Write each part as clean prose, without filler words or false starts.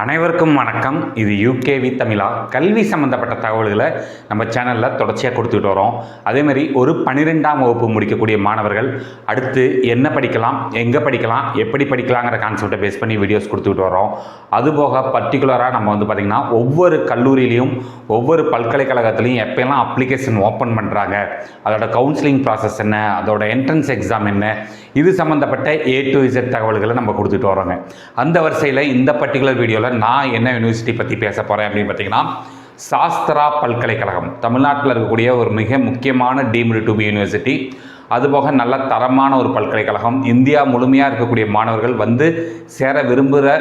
அனைவருக்கும் வணக்கம். இது யூகேவி தமிழா. கல்வி சம்மந்தப்பட்ட தகவல்களை நம்ம சேனலில் தொடர்ச்சியாக கொடுத்துட்டு வரோம். அதேமாதிரி ஒரு 12ஆம் வகுப்பு முடிக்கக்கூடிய மாணவர்கள் அடுத்து என்ன படிக்கலாம், எங்கே படிக்கலாம், எப்படி படிக்கலாங்கிற கான்செப்டை பேஸ் பண்ணி வீடியோஸ் கொடுத்துட்டு வரோம். அதுபோக பர்டிகுலராக நம்ம பார்த்திங்கன்னா ஒவ்வொரு கல்லூரியிலையும் ஒவ்வொரு பல்கலைக்கழகத்துலையும் எப்போல்லாம் அப்ளிகேஷன் ஓப்பன் பண்ணுறாங்க, அதோட கவுன்சிலிங் ப்ராசஸ் என்ன, அதோட என்ட்ரன்ஸ் எக்ஸாம் என்ன, இது சம்மந்தப்பட்ட A to Z தகவல்களை நம்ம கொடுத்துட்டு வரோங்க. அந்த வரிசையில் இந்த பர்டிகுலர் வீடியோவில் நான் என்ன யூனிவர்சிட்டி பற்றி பேச போகிறேன் அப்படின்னு பார்த்தீங்கன்னா, சாஸ்திரா பல்கலைக்கழகம் தமிழ்நாட்டில் இருக்கக்கூடிய ஒரு மிக முக்கியமான டீம்டு டு பி யூனிவர்சிட்டி. அதுபோக நல்ல தரமான ஒரு பல்கலைக்கழகம். இந்தியா முழுமையாக இருக்கக்கூடிய மாணவர்கள் சேர விரும்புகிற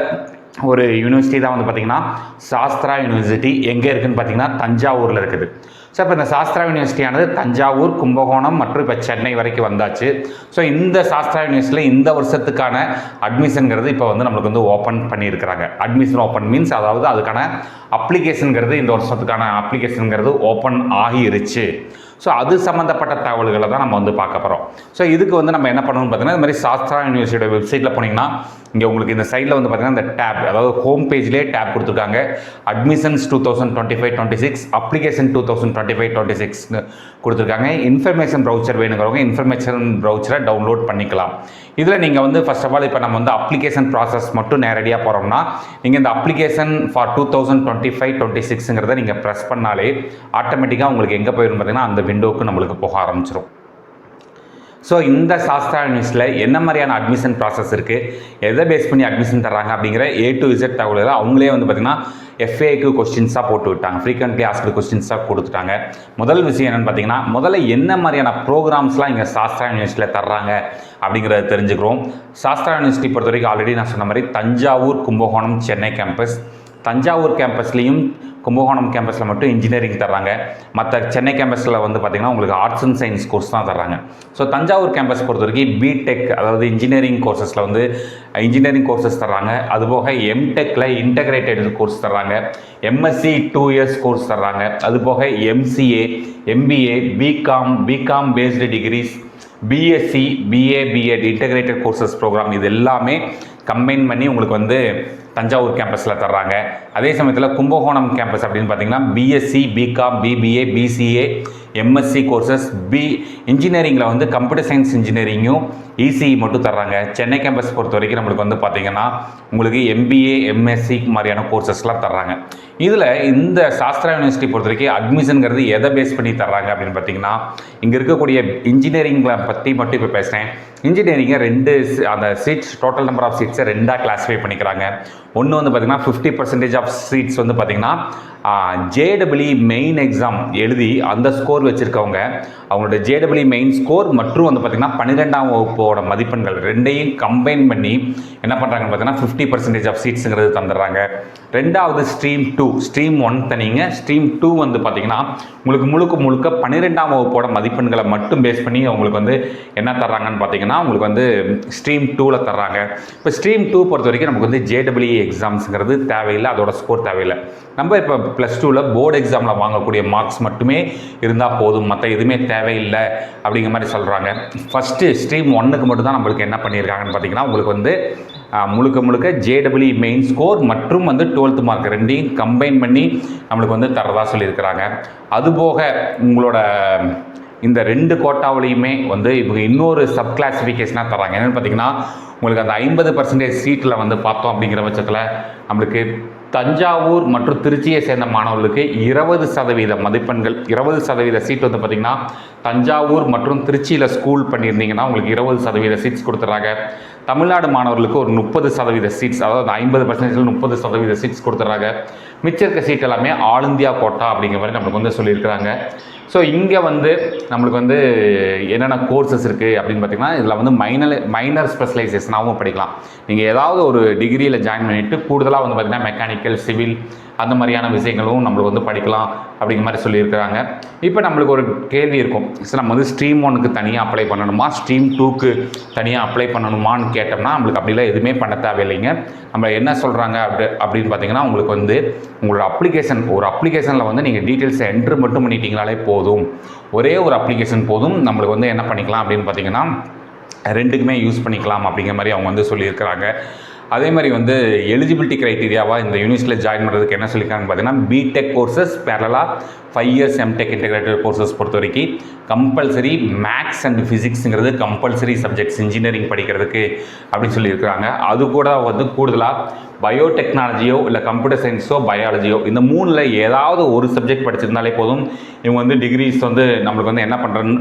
ஒரு யூனிவர்சிட்டி தான் பார்த்திங்கன்னா சாஸ்திரா யூனிவர்சிட்டி. எங்கே இருக்குதுன்னு பார்த்திங்கன்னா தஞ்சாவூரில் இருக்குது. ஸோ இப்போ இந்த சாஸ்திரா யூனிவர்சிட்டியானது தஞ்சாவூர், கும்பகோணம் மற்றும் இப்போ சென்னை வரைக்கும் வந்தாச்சு. ஸோ இந்த சாஸ்திரா யூனிவர்சிட்டியில் இந்த வருஷத்துக்கான அட்மிஷனுங்கிறது இப்போ நம்மளுக்கு ஓப்பன் பண்ணியிருக்கிறாங்க. அட்மிஷன் ஓப்பன் மீன்ஸ் அதாவது அதுக்கான அப்ளிகேஷனுங்கிறது இந்த வருஷத்துக்கான அப்ளிகேஷனுங்கிறது ஓப்பன் ஆகிருச்சு. ஸோ அது சம்மந்தப்பட்ட தகவல்களை தான் நம்ம பார்க்க போகிறோம். ஸோ இதுக்கு நம்ம என்ன பண்ணணும்னு பார்த்தீங்கன்னா, இந்த மாதிரி சாஸ்திரா யூனிவர்சிட்டியோட வெப்சைட்டில் போனீங்கன்னா இங்கே உங்களுக்கு இந்த சைடில் பார்த்தீங்கன்னா இந்த டேப், அதாவது ஹோம் பேஜ்லேயே டேப் கொடுத்துருக்காங்க. அட்மிஷன்ஸ் 2025-26, அப்ளிகேஷன் 2025-26 கொடுத்துருக்காங்க. இன்ஃபர்மேஷன் ப்ரௌச்சர் வேணுங்கிறவங்க இன்ஃபர்மேஷன் ப்ரௌச்சரை டவுன்லோட் பண்ணிக்கலாம். இதில் நீங்கள் ஃபர்ஸ்ட் ஆஃப் ஆல் இப்போ நம்ம அப்ளிகேஷன் ப்ராசஸ் மட்டும் நேரடியாக போகிறோம்னா, நீங்கள் இந்த அப்ளிகேஷன் ஃபார் 2025-26ங்கிறத நீங்கள் ப்ரெஸ் பண்ணாலே ஆட்டோமேட்டிக்காக உங்களுக்கு எங்கே போயிடும் பார்த்தீங்கன்னா அந்த விண்டோவுக்கு நம்மளுக்கு போக ஆரம்பிச்சிடும். ஸோ இந்த சாஸ்திரா யூனிவர்சிட்டியில் என்ன மாதிரியான அட்மிஷன் ப்ராசஸ் இருக்குது, எதை பேஸ் பண்ணி அட்மிஷன் தர்றாங்க அப்படிங்கிற A to Z தகவல்களை அவங்களே பார்த்திங்கன்னா FAQ கொஸ்டின்ஸாக போட்டு விட்டாங்க. ஃப்ரீக்வெண்ட்லி ஆஸ்க்டு கொஸ்டின்ஸாக கொடுத்துட்டாங்க. முதல் விஷயம் என்னென்னு பார்த்தீங்கன்னா, முதல்ல என்ன மாதிரியான ப்ரோக்ராம்ஸ்லாம் இங்கே சாஸ்திரா யூனிவர்சிட்டியில் தர்றாங்க அப்படிங்கிறத தெரிஞ்சுக்கிறோம். சாஸ்திரா யூனிவர்சிட்டி பொறுத்த வரைக்கும் ஆல்ரெடி நான் சொன்ன மாதிரி தஞ்சாவூர், கும்பகோணம், சென்னை கேம்பஸ். தஞ்சாவூர் கேம்பஸ்லேயும் கும்பகோணம் கேம்பஸில் மட்டும் இன்ஜினியரிங் தர்றாங்க. மற்ற சென்னை கேம்பஸில் பார்த்திங்கன்னா உங்களுக்கு ஆர்ட்ஸ் அண்ட் சயின்ஸ் கோர்ஸ் தான் தர்றாங்க. ஸோ தஞ்சாவூர் கேம்பஸ் பொறுத்த வரைக்கும் பிடெக், அதாவது இன்ஜினியரிங் கோர்சஸில் இன்ஜினியரிங் கோர்சஸ் தர்றாங்க. அதுபோக எம்டெக்கில் இன்டகிரேட்டட் கோர்ஸ் தர்றாங்க. MSc 2 இயர்ஸ் கோர்ஸ் தர்றாங்க. அதுபோக MCA, MBA, BCom based degrees, BSc, BA, B.Ed integrated courses programme, இது எல்லாமே கம்பைன் பண்ணி உங்களுக்கு தஞ்சாவூர் கேம்பஸில் தர்றாங்க. அதே சமயத்தில் கும்பகோணம் கேம்பஸ் அப்படின்னு பார்த்தீங்கன்னா BSc, BCom, BBA, BCA, MSc courses, இன்ஜினியரிங்கில் கம்ப்யூட்டர் சயின்ஸ் இன்ஜினியரிங்கும் ECE மட்டும் தர்றாங்க. சென்னை கேம்பஸ் பொறுத்த வரைக்கும் நம்மளுக்கு பார்த்தீங்கன்னா உங்களுக்கு MBA, MSc மாதிரியான கோர்சஸ்லாம் தர்றாங்க. இதில் இந்த சாஸ்திரா யூனிவர்சிட்டி பொறுத்த வரைக்கும் அட்மிஷனுங்கிறது எதை பேஸ் பண்ணி தர்றாங்க அப்படின்னு பார்த்தீங்கன்னா, இங்கே இருக்கக்கூடிய இன்ஜினியரிங்களை பற்றி மட்டும் இப்போ பேசுகிறேன். இன்ஜினியரிங்கை அந்த சீட்ஸ், டோட்டல் நம்பர் ஆஃப் சீட்ஸை ரெண்டாக கிளாஸிஃபை பண்ணிக்கிறாங்க. ஒன்று பார்த்திங்கன்னா 50% ஆஃப் சீட்ஸ் பார்த்திங்கன்னா JEE மெயின் எக்ஸாம் எழுதி அந்த ஸ்கோர் வச்சுருக்கவங்க, அவங்களோட JEE மெயின் ஸ்கோர் மற்றும் பார்த்திங்கன்னா 12ஆம் வகுப்போட மதிப்பெண்கள் ரெண்டையும் கம்பைன் பண்ணி என்ன பண்ணுறாங்கன்னு பார்த்தீங்கன்னா 50% ஆஃப் சீட்ஸுங்கிறது தந்துடுறாங்க. ரெண்டாவது ஸ்ட்ரீம் 2, ஸ்ட்ரீம் 1 தனிங்க. ஸ்ட்ரீம் 2 பார்த்திங்கன்னா உங்களுக்கு முழுக்க 12ஆம் வகுப்போட மதிப்பெண்களை மட்டும் பேஸ் பண்ணி அவங்களுக்கு என்ன தர்றாங்கன்னு பார்த்தீங்கன்னா உங்களுக்கு ஸ்ட்ரீம் 2ல் தர்றாங்க. இப்போ ஸ்ட்ரீம் 2 பொறுத்த வரைக்கும் நமக்கு JEE எக்ஸாம்ஸுங்கிறது தேவையில்லை, அதோட ஸ்கோர் தேவையில்லை. நம்ம இப்போ +2ல் போர்டு எக்ஸாமில் வாங்கக்கூடிய மார்க்ஸ் மட்டுமே இருந்தால் போதும், மற்ற எதுவுமே தேவையில்லை அப்படிங்கிற மாதிரி சொல்கிறாங்க. ஃபஸ்ட்டு ஸ்ட்ரீம் 1க்கு மட்டும் தான் நம்மளுக்கு என்ன பண்ணியிருக்காங்கன்னு பார்த்தீங்கன்னா உங்களுக்கு முழுக்க JEE மெயின் ஸ்கோர் மற்றும் 12th மார்க் ரெண்டையும் கம்பைன் பண்ணி நம்மளுக்கு தரதாக சொல்லியிருக்கிறாங்க. அதுபோக உங்களோட இந்த 2 கோட்டாவிலையுமே இவங்க இன்னொரு சப் கிளாஸிஃபிகேஷனாக தராங்க. என்னென்னு பார்த்தீங்கன்னா, உங்களுக்கு அந்த 50% சீட்டில் பார்த்தோம் அப்படிங்கிற பட்சத்தில் நம்மளுக்கு தஞ்சாவூர் மற்றும் திருச்சியை சேர்ந்த மாணவர்களுக்கு 20% மதிப்பெண்கள், 20% சீட் பார்த்திங்கன்னா தஞ்சாவூர் மற்றும் திருச்சியில் ஸ்கூல் பண்ணியிருந்தீங்கன்னா உங்களுக்கு 20% சீட்ஸ் கொடுத்துட்றாங்க. தமிழ்நாடு மாணவர்களுக்கு ஒரு 30% சீட்ஸ், அதாவது 50%ல் 30% சீட்ஸ் கொடுத்துட்றாங்க. மிச்சம் இருக்க சீட் எல்லாமே ஆல் இந்தியா கோட்டா அப்படிங்கிற மாதிரி நம்மளுக்கு சொல்லியிருக்கிறாங்க. ஸோ இங்கே நம்மளுக்கு என்னென்ன கோர்சஸ் இருக்குது அப்படின்னு பார்த்தீங்கன்னா, இதில் மைனர் ஸ்பெஷலைசேஷனாகவும் படிக்கலாம். நீங்கள் ஏதாவது ஒரு டிகிரியில் ஜாயின் பண்ணிவிட்டு கூடுதலாக பார்த்தீங்கன்னா மெக்கானிக்கல், சிவில் அந்த மாதிரியான விஷயங்களும் நம்மளுக்கு படிக்கலாம் அப்படிங்கிற மாதிரி சொல்லியிருக்கிறாங்க. இப்போ நம்மளுக்கு ஒரு கேள்வி இருக்கும், ஸோ நம்ம ஸ்ட்ரீம் 1க்கு தனியாக அப்ளை பண்ணணுமா, ஸ்ட்ரீம் 2க்கு தனியாக அப்ளை பண்ணணுமான்னு கேட்டோம்னா நம்மளுக்கு அப்படிலாம் எதுவுமே பண்ண தேவையில்லைங்க. நம்ம என்ன சொல்கிறாங்க அப்படின்னு பார்த்தீங்கன்னா, உங்களுக்கு உங்களோட ஒரு அப்ளிகேஷனில் நீங்கள் டீட்டெயில்ஸை என்ட்ரு மட்டும் பண்ணிட்டீங்கனாலே போதும். ஒரே ஒரு அப்ளிகேஷன் போதும், நம்மளுக்கு என்ன பண்ணிக்கலாம் அப்படின்னு பார்த்தீங்கன்னா ரெண்டுக்குமே யூஸ் பண்ணிக்கலாம் அப்படிங்கிற மாதிரி அவங்க சொல்லியிருக்கிறாங்க. அதே மாதிரி வந்து எலிஜிபிலிட்டி க்ரைட்டீரியாவாக இந்த யூனிவர்சிட்டியில் ஜாயின் பண்ணுறதுக்கு என்ன சொல்லியிருக்காங்கன்னு பார்த்தீங்கன்னா பிடெக் கோர்சஸ் பேரலாக 5 years எம்டெக் இன்டெகிரேட்டட் கோர்சஸ் பொறுத்த வரைக்கும் கம்பல்சரி மேக்ஸ் அண்ட் ஃபிசிக்ஸுங்கிறது கம்பல்சரி சப்ஜெக்ட்ஸ் இன்ஜினியரிங் படிக்கிறதுக்கு அப்படின்னு சொல்லியிருக்கிறாங்க. அது கூட வந்து கூடுதலாக பயோடெக்னாலஜியோ இல்லை கம்ப்யூட்டர் சயின்ஸோ பயாலஜியோ இந்த 3ல் ஏதாவது ஒரு சப்ஜெக்ட் படிச்சிருந்தாலே போதும். இவங்க வந்து டிகிரிஸ் வந்து நம்மளுக்கு வந்து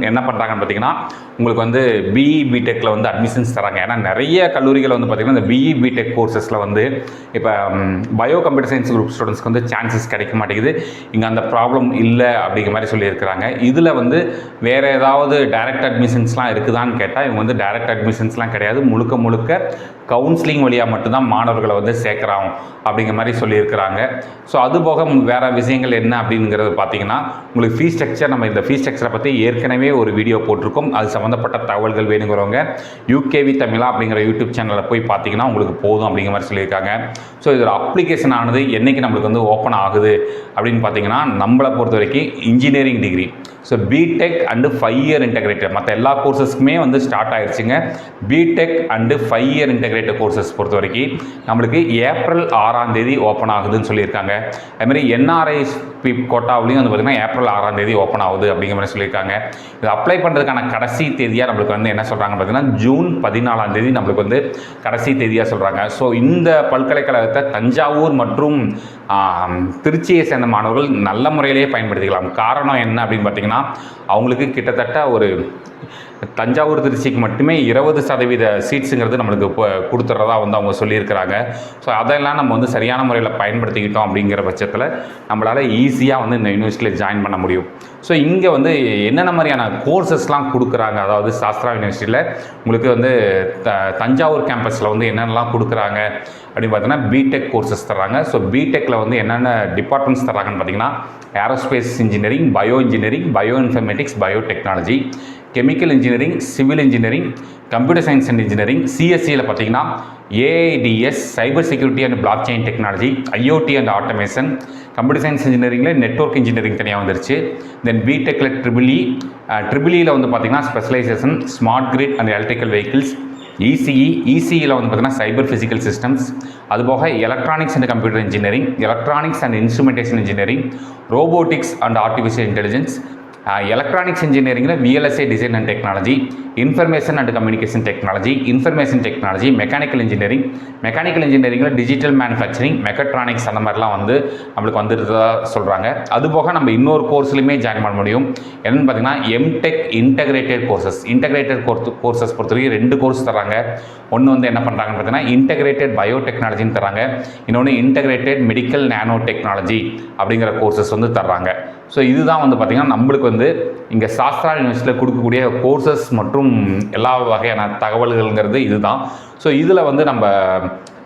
என்ன பண்ணுறாங்கன்னு பார்த்தீங்கன்னா உங்களுக்கு வந்து பிஇ பிடெக்கில் வந்து அட்மிஷன்ஸ் தராங்க. ஏன்னா நிறைய கல்லூரிகள் வந்து பார்த்திங்கன்னா இந்த பிஇ பிடெக் கோர்சஸில் வந்து இப்போ பயோ கம்ப்யூட்டர் சயின்ஸ் குரூப் ஸ்டூடெண்ட்ஸ்க்கு வந்து சான்சஸ் கிடைக்க மாட்டேங்குது. இங்கே அந்த ப்ராப்ளம் இல்லை அப்படிங்கிற மாதிரி சொல்லியிருக்கிறாங்க. இதில் வந்து வேறு ஏதாவது டைரக்ட் அட்மிஷன்ஸ்லாம் இருக்குதான்னு கேட்டால் இவங்க வந்து டைரக்ட் அட்மிஷன்ஸ்லாம் கிடையாது. முழுக்க கவுன்சிலிங் வழியாக மட்டும்தான் மாணவர்களை வந்து சேர்க்குறோம் அப்படிங்கிற மாதிரி சொல்லியிருக்கிறாங்க. ஸோ அது போக வேறு விஷயங்கள் என்ன அப்படிங்கிறது பார்த்தீங்கன்னா உங்களுக்கு ஃபீஸ் ஸ்ட்ரக்சர், நம்ம இந்த ஃபீஸ் ஸ்ட்ரக்சரை பற்றி ஏற்கனவே ஒரு வீடியோ போட்டிருக்கோம். அது சம்மந்தப்பட்ட தகவல்கள் வேணுங்கிறவங்க யூகேவி தமிழா அப்படிங்கிற யூடியூப் சேனலில் போய் பார்த்தீங்கன்னா உங்களுக்கு போதும் அப்படிங்கிற மாதிரி சொல்லியிருக்காங்க. ஸோ இதில் அப்ளிகேஷன் ஆனது என்றைக்கு நம்மளுக்கு வந்து ஓப்பன் ஆகுது அப்படின்னு பார்த்தீங்கன்னா நம்மளை பொறுத்த வரைக்கும் engineering degree so BTech and 5 year integrated மற்ற எல்லா கோர்சஸ்க்குமே வந்து ஸ்டார்ட் ஆகிடுச்சுங்க. BTech and 5 year integrated courses பொறுத்த வரைக்கும் நம்மளுக்கு ஏப்ரல் 6 ஓப்பன் ஆகுதுன்னு சொல்லியிருக்காங்க. அதுமாதிரி என்ஆர்ஐஎஸ்பி கோட்டாவிலையும் வந்து பார்த்திங்கன்னா ஏப்ரல் 6 ஓப்பன் ஆகுது அப்படிங்கிற மாதிரி சொல்லியிருக்காங்க. இது அப்ளை பண்ணுறதுக்கான கடைசி தேதியாக நம்மளுக்கு வந்து என்ன சொல்கிறாங்க பார்த்தீங்கன்னா ஜூன் 14 நம்மளுக்கு வந்து கடைசி தேதியாக சொல்கிறாங்க. ஸோ இந்த பல்கலைக்கழகத்தை தஞ்சாவூர் மற்றும் திருச்சியை சேர்ந்த மாணவர்கள் நல்ல முறையிலேயே பயன்படுத்திக்கலாம். காரணம் என்ன அப்படின்னு பார்த்தீங்கன்னா அவங்களுக்கு கிட்டத்தட்ட ஒரு தஞ்சாவூர் திருச்சிக்கு மட்டுமே 20% சீட்ஸுங்கிறது நம்மளுக்கு இப்போ கொடுத்துட்றதா வந்து அவங்க சொல்லியிருக்கிறாங்க. ஸோ அதெல்லாம் நம்ம வந்து சரியான முறையில் பயன்படுத்திக்கிட்டோம் அப்படிங்கிற பட்சத்தில் நம்மளால் ஈஸியாக வந்து இந்த யூனிவர்சிட்டியில் ஜாயின் பண்ண முடியும். ஸோ இங்கே வந்து என்னென்ன மாதிரியான கோர்சஸ்லாம் கொடுக்குறாங்க, அதாவது சாஸ்திரா யூனிவர்சிட்டியில் உங்களுக்கு வந்து தஞ்சாவூர் கேம்பஸில் வந்து என்னென்னலாம் கொடுக்குறாங்க அப்படின்னு பார்த்தீங்கன்னா பிடெக் கோர்சஸ் தராங்க. ஸோ பிடெக்கில் வந்து என்னென்ன டிபார்ட்மெண்ட்ஸ் தராங்கன்னு பார்த்தீங்கன்னா aerospace engineering, bio engineering, bio informatics, biotechnology, chemical engineering, civil engineering, computer science and engineering. சிஎஸ்சியில் பார்த்தீங்கன்னா AIDS, cyber security and block chain technology, IoT and automation. Computer science இன்ஜினியரிங்கில் network engineering தனியாக வந்துருச்சு. தென் பிடெக்கில் ட்ரிபிளியில் வந்து பார்த்திங்கன்னா specialisation smart grid and electrical vehicles. இசிஇயில் வந்து பார்த்திங்கன்னா சைபர் ஃபிசிக்கல் சிஸ்டம்ஸ். அதுபோக electronics and computer engineering, electronics and instrumentation engineering, robotics and artificial intelligence. Electronics இன்ஜினியரிங்கில் VLSI design and technology, information and communication technology, information technology, mechanical இன்ஜினியரிங்கில் digital manufacturing, mechatronics அந்த மாதிரிலாம் வந்து நம்மளுக்கு வந்துருதா சொல்கிறாங்க. அதுபோக நம்ம இன்னொரு கோர்ஸ்லையுமே ஜாயின் பண்ண முடியும். என்னென்னு பார்த்தீங்கன்னா எம்டெக் இன்டெகிரேட்டட் கோர்சஸ் பொறுத்த வரைக்கும் 2 கோர்ஸ் தராங்க. ஒன்று வந்து என்ன பண்ணுறாங்கன்னு பார்த்தீங்கன்னா இன்டெகிரேட்டட் பயோடெக்னாலஜின்னு தராங்க. இன்னொன்று இன்டெகிரேட்டட் மெடிக்கல் நானோ டெக்னாலஜி அப்படிங்கிற கோர்சஸ் வந்து தர்றாங்க. ஸோ இதுதான் வந்து பார்த்திங்கன்னா நம்மளுக்கு வந்து இங்கே சாஸ்திரா யூனிவர்சிட்டியில் கொடுக்கக்கூடிய கோர்சஸ் மற்றும் எல்லா வகையான தகவல்கள்ங்கிறது இதுதான். ஸோ இதில் வந்து நம்ம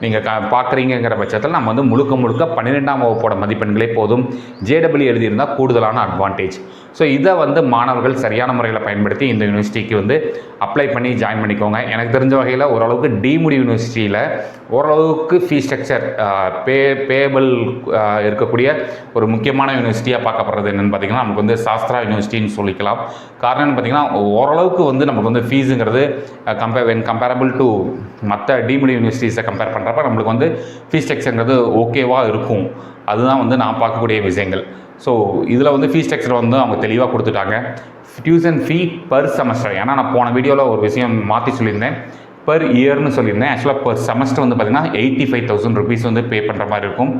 நீங்கள் பார்க்குறீங்கிற பட்சத்தில் நம்ம வந்து முழுக்க 12ஆம் வகுப்போட மதிப்பெண்களே போதும். ஜேடபிள்யூ எழுதியிருந்தால் கூடுதலான அட்வான்டேஜ். ஸோ இதை வந்து மாணவர்கள் சரியான முறையில் பயன்படுத்தி இந்த யூனிவர்சிட்டிக்கு வந்து அப்ளை பண்ணி ஜாயின் பண்ணிக்கோங்க. எனக்கு தெரிஞ்ச வகையில் ஓரளவுக்கு டீம்டு யூனிவர்சிட்டியில் ஓரளவுக்கு ஃபீஸ் ஸ்ட்ரக்சர் பேபிள் இருக்கக்கூடிய ஒரு முக்கியமான யூனிவர்சிட்டியாக பார்க்கப்படுறது என்னென்னு பார்த்தீங்கன்னா நமக்கு வந்து சாஸ்திரா யூனிவர்சிட்டின்னு சொல்லிக்கலாம். காரணம்னு பார்த்தீங்கன்னா ஓரளவுக்கு வந்து நமக்கு வந்து ஃபீஸுங்கிறது கம்பேரபிள் டு மற்ற டீம்டு யூனிவர்சிட்டிஸை கம்பேர் பண்ணுறப்ப நம்மளுக்கு வந்து ஃபீஸ் ஸ்ட்ரக்சருங்கிறது ஓகேவாக இருக்கும். அதுதான் வந்து நான் பார்க்கக்கூடிய விஷயங்கள். ஸோ இதில் வந்து ஃபீஸ் ஸ்ட்ரக்சர் வந்து அவங்க தெளிவாக கொடுத்துட்டாங்க. டியூஷன் ஃபீ பர் செமஸ்டர், ஏன்னா நான் போன வீடியோவில் ஒரு விஷயம் மாற்றி சொல்லியிருந்தேன், பர் இயர்னு சொல்லியிருந்தேன். ஆக்சுவலாக பர் செமஸ்டர் வந்து பார்த்திங்கன்னா 85,000 rupees வந்து பே பண்ணுற மாதிரி இருக்கும்.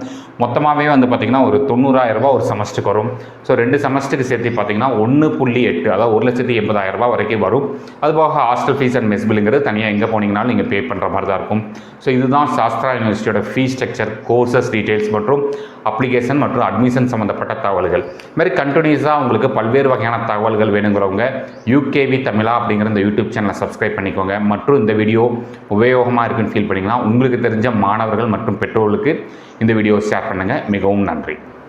மொத்தமாகவே வந்து பார்த்திங்கன்னா ஒரு 90,000 ரூபா ஒரு செமஸ்டருக்கு வரும். ஸோ 2 செமஸ்டருக்கு சேர்த்து பார்த்திங்கன்னா 1.8 அதாவது 1,80,000 ரூபா வரைக்கும் வரும். அதுபோக ஹாஸ்டல் ஃபீஸ் அண்ட் மெஸ் பில்லுங்கிறது தனியாக எங்கே போனீங்கனாலும் நீங்கள் பே பண்ணுற மாதிரி தான் இருக்கும். ஸோ இதுதான் Sastra யூனிவர்சிட்டியோட fees structure, courses details மற்றும் அப்ளிகேஷன் மற்றும் அட்மிஷன் சம்மந்தப்பட்ட தகவல்கள். இதுமாதிரி கண்டினியூஸாக உங்களுக்கு பல்வேறு வகையான தகவல்கள் வேணுங்கிறவங்க யூகேவி தமிழா அப்படிங்கிற இந்த யூடியூப் சேனலை சப்ஸ்கிரைப் பண்ணிக்கோங்க. மற்றும் இந்த வீடியோ உபயோகமாக இருக்குன்னு ஃபீல் பண்ணிங்கன்னா உங்களுக்கு தெரிஞ்ச மாணவர்கள் மற்றும் பெற்றோர்களுக்கு இந்த வீடியோ ஷேர் பண்ணுங்கள். மிகவும் நன்றி.